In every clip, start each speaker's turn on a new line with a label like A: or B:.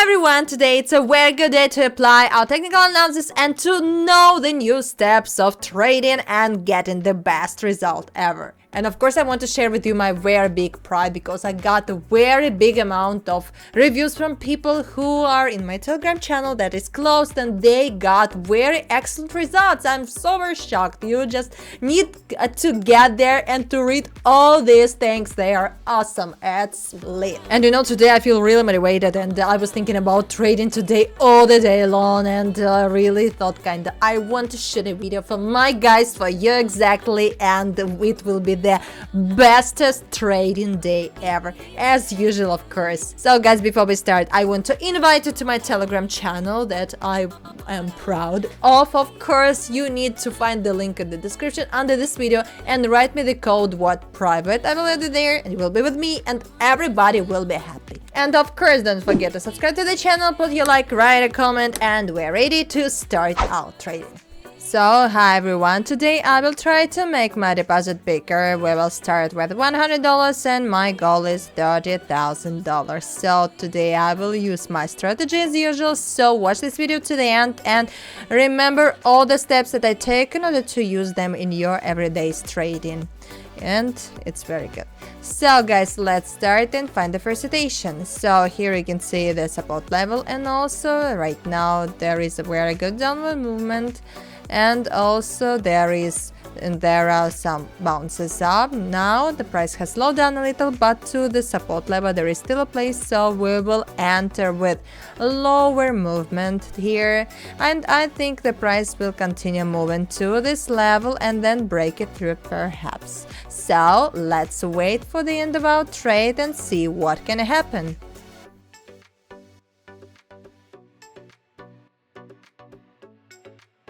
A: everyone, today it's a very good day to apply our technical analysis and to know the new steps of trading and getting the best result ever. And of course I want to share with you my very big pride because I got a very big amount of reviews from people who are in my Telegram channel that is closed and they got very excellent results. I'm so very shocked. You just need to get there and to read all these things. They are awesome. It's lit. And you know, today I feel really motivated and I was thinking about trading today all the day long and I really thought I want to shoot a video for my guys, for you exactly, and it will be the bestest trading day ever, as usual, of course. So guys, before we start, I want to invite you to my Telegram channel that I am proud of. Of course, you need to find the link in the description under this video and write me the code WhatPrivate. I will add it there and you will be with me and everybody will be happy. And of course, don't forget to subscribe to the channel, put your like, write a comment, and we're ready to start our trading. So, hi everyone, today I will try to make my deposit bigger. We will start with $100 and my goal is $30,000. So today I will use my strategy as usual, so watch this video to the end and remember all the steps that I take in order to use them in your everyday trading. And it's very good. So guys, let's start and find the first citation. So here you can see the support level and also right now there is a very good downward movement. And also there are some bounces up. Now the price has slowed down a little, but to the support level there is still a place, so we will enter with lower movement here, and I think the price will continue moving to this level and then break it through perhaps. So let's wait for the end of our trade and see what can happen.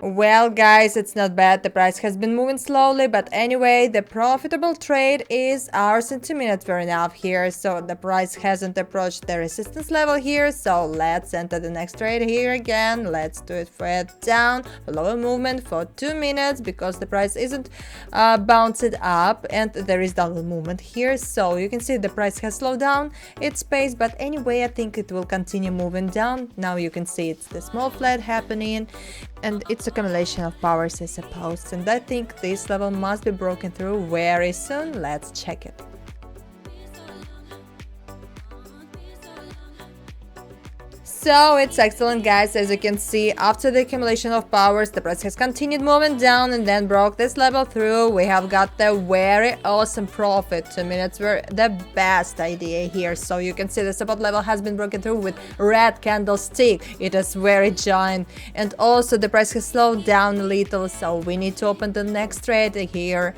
A: Well guys, it's not bad, the price has been moving slowly, but anyway, the profitable trade is hours and 2 minutes were enough here, so the price hasn't approached the resistance level here, so let's enter the next trade here again. Let's do it for down, lower movement for 2 minutes because the price isn't bounced up and there is downward movement here, so you can see the price has slowed down its pace, but anyway, I think it will continue moving down. Now you can see it's the small flat happening and it's accumulation of powers, I suppose, and I think this level must be broken through very soon. Let's check it. So it's excellent guys, as you can see, after the accumulation of powers the price has continued moving down and then broke this level through. We have got the very awesome profit. 2 minutes were the best idea here, so you can see the support level has been broken through with red candlestick. It is very giant and also the price has slowed down a little, so we need to open the next trade here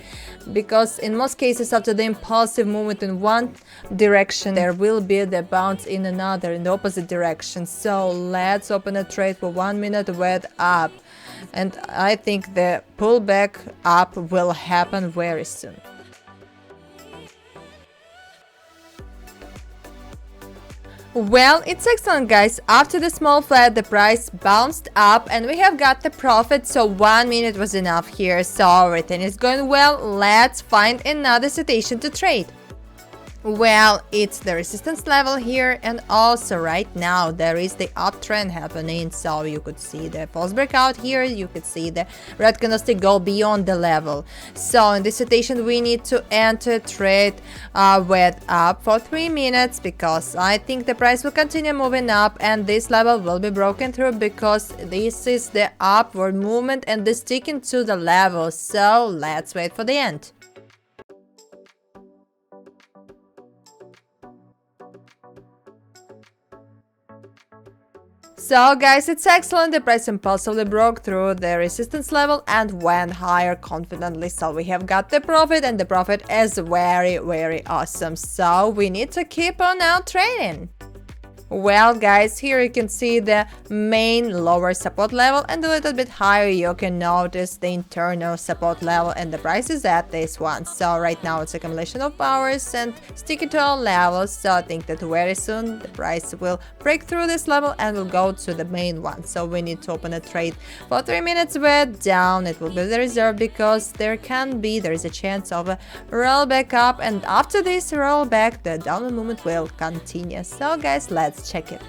A: because in most cases after the impulsive movement in one direction there will be the bounce in another, in the opposite direction. So let's open a trade for 1 minute with up, and I think the pullback up will happen very soon. Well, it's excellent guys, after the small flat the price bounced up and we have got the profit, so 1 minute was enough here, so everything is going well. Let's find another citation to trade. Well, it's the resistance level here and also right now there is the uptrend happening, so you could see the false breakout here, you could see the red candlestick go beyond the level. So in this situation we need to enter trade with up for 3 minutes because I think the price will continue moving up and this level will be broken through because this is the upward movement and the sticking to the level, so let's wait for the end. So guys, it's excellent, the price impulsively broke through the resistance level and went higher confidently, so we have got the profit and the profit is very awesome, so we need to keep on now trading. Well guys, here you can see the main lower support level and a little bit higher you can notice the internal support level and the price is at this one. So right now it's accumulation of powers and sticking to all levels, so I think that very soon the price will break through this level and will go to the main one. So we need to open a trade for 3 minutes with down. It will be the reserve because there is a chance of a roll back up, and after this roll back the downward movement will continue. So guys, let's check it.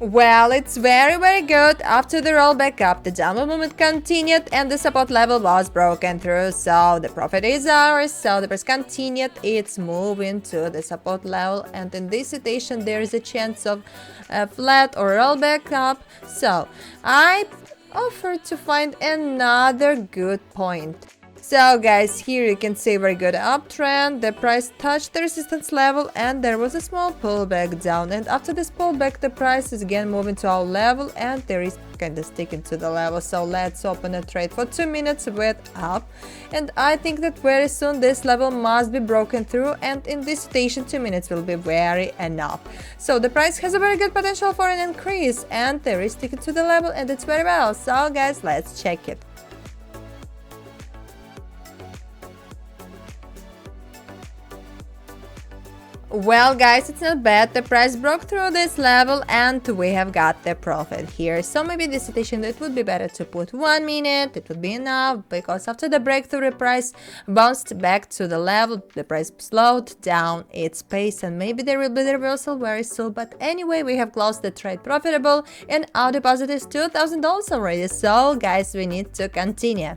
A: Well, it's very good. After the roll back up, the downward movement continued and the support level was broken through. So the profit is ours. So the price continued its move into the support level, and in this situation there is a chance of a flat or roll back up. So I offered to find another good point. So guys, here you can see very good uptrend, the price touched the resistance level and there was a small pullback down, and after this pullback the price is again moving to our level and there is kind of sticking to the level. So let's open a trade for 2 minutes with up, and I think that very soon this level must be broken through, and in this situation 2 minutes will be very enough. So the price has a very good potential for an increase and there is sticking to the level and it's very well. So guys, let's check it. Well guys, it's not bad, the price broke through this level and we have got the profit here. So maybe this situation it would be better to put 1 minute, it would be enough, because after the breakthrough the price bounced back to the level, the price slowed down its pace and maybe there will be the reversal very soon. But anyway, we have closed the trade profitable and our deposit is $2,000 already. So guys, we need to continue.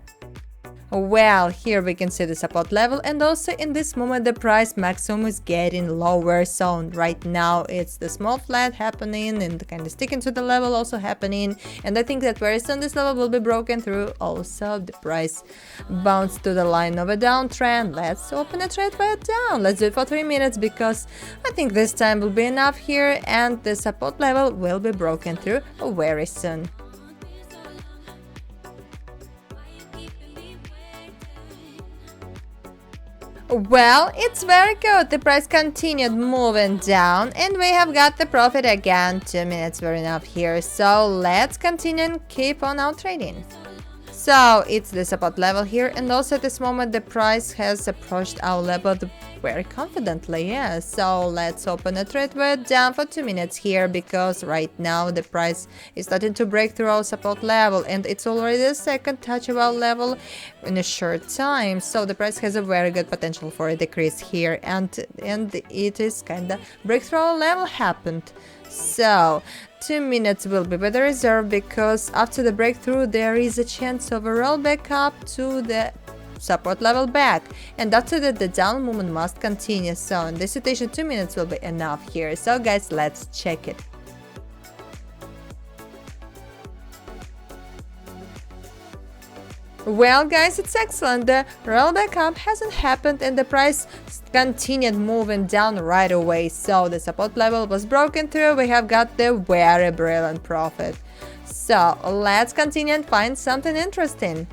A: Well, here we can see the support level, and also in this moment the price maximum is getting lower. So right now it's the small flat happening and kind of sticking to the level also happening, and I think that very soon this level will be broken through. Also the price bounced to the line of a downtrend. Let's open a trade for it down. Let's do it for 3 minutes because I think this time will be enough here and the support level will be broken through very soon. Well, it's very good. The price continued moving down and we have got the profit again. 2 minutes were enough here. So let's continue and keep on our trading. So it's the support level here, and also at this moment the price has approached our level very confidently. Yeah, so let's open a trade with down for 2 minutes here because right now the price is starting to break through our support level and it's already the second touch of our level in a short time. So the price has a very good potential for a decrease here, and it is kind of breakthrough our level happened. So 2 minutes will be better reserved because after the breakthrough there is a chance of a rollback up to the support level back, and after that the down movement must continue. So in this situation 2 minutes will be enough here. So guys, let's check it. Well guys, it's excellent. The rollback up hasn't happened and the price continued moving down right away. So the support level was broken through. We have got the very brilliant profit. So let's continue and find something interesting.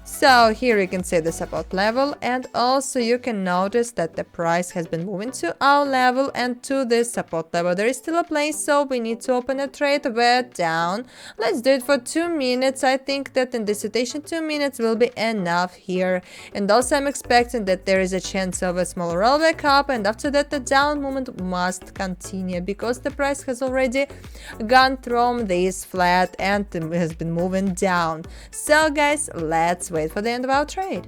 A: So here you can see the support level, and also you can notice that the price has been moving to our level and to this support level. There is still a place, so we need to open a trade with down. Let's do it for 2 minutes. I think that in this situation 2 minutes will be enough here. And also I'm expecting that there is a chance of a small rollback up, and after that the down movement must continue because the price has already gone through this flat and has been moving down. So guys, let's wait for the end of our trade.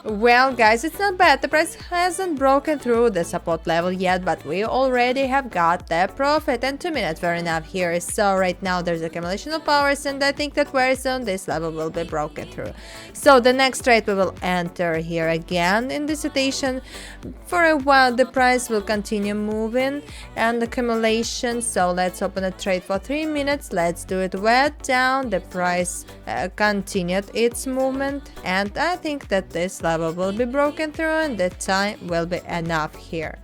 A: Well guys, it's not bad. The price hasn't broken through the support level yet, but we already have got the profit, and 2 minutes were enough here. So right now there's accumulation of powers, and I think that very soon this level will be broken through. So the next trade we will enter here again in this situation. For a while the price will continue moving and accumulation. So let's open a trade for 3 minutes. Let's do it wet down. The price continued its movement, and I think that this level will be broken through and the time will be enough here.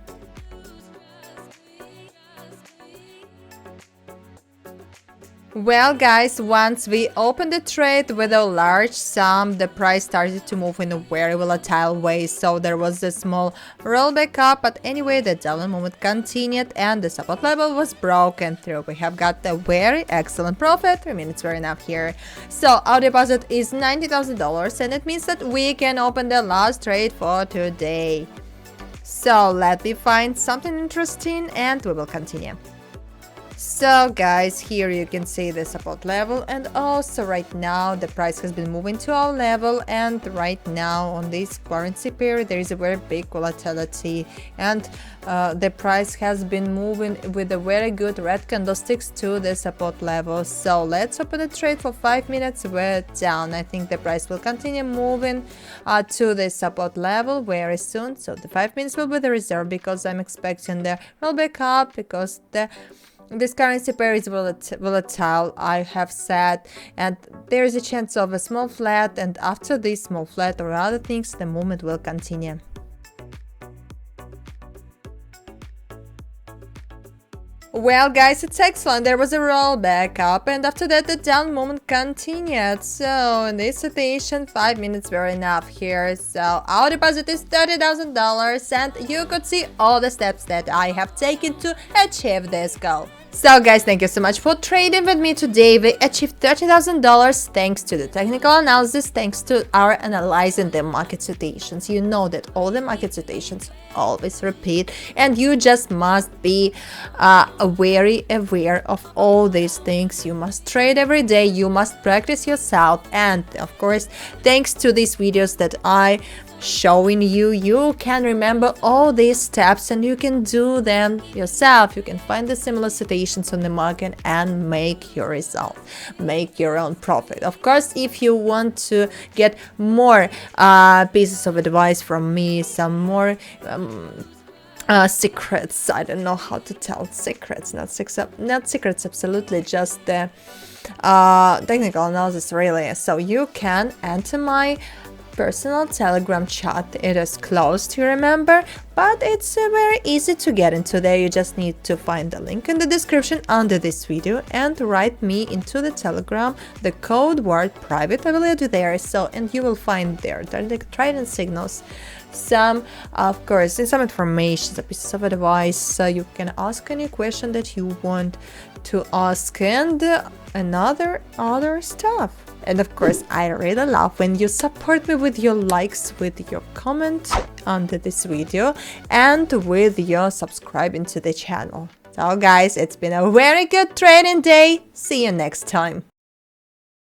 A: Well guys, once we opened the trade with a large sum, the price started to move in a very volatile way. So there was a small rollback up, but anyway the down movement continued and the support level was broken through. We have got a very excellent profit. 3 minutes were enough here. So our deposit is $90,000, and it means that we can open the last trade for today. So let me find something interesting and we will continue. So guys, here you can see the support level, and also right now the price has been moving to our level, and right now on this currency pair there is a very big volatility, and the price has been moving with a very good red candlesticks to the support level. So let's open the trade for 5 minutes. We're down. I think the price will continue moving to the support level very soon. So the 5 minutes will be the reserve, because I'm expecting the rollback up, because this currency pair is volatile, I have said, and there is a chance of a small flat, and after this small flat or other things, the movement will continue. Well guys, it's excellent. There was a rollback up, and after that the down movement continued. So in this situation, 5 minutes were enough here. So our deposit is $30,000, and you could see all the steps that I have taken to achieve this goal. So guys, thank you so much for trading with me today. We achieved $30,000 thanks to the technical analysis, thanks to our analyzing the market situations. You know that all the market situations always repeat, and you just must be very aware of all these things. You must trade every day, you must practice yourself, and of course, thanks to these videos that I showing you, you can remember all these steps and you can do them yourself. You can find the similar situations on the market and make your result, make your own profit. Of course, if you want to get more pieces of advice from me, some more secrets, I don't know how to tell secrets, not secrets, absolutely, just the technical analysis really. So you can enter my personal Telegram chat. It is closed, you remember, but it's very easy to get into there. You just need to find the link in the description under this video and write me into the Telegram the code word private. I will add you there. So, and you will find there the trading signals, some, of course, some information, some pieces of advice. So you can ask any question that you want to ask, and other stuff. And of course, I really love when you support me with your likes, with your comment under this video, and with your subscribing to the channel. So guys, it's been a very good trading day. See you next time.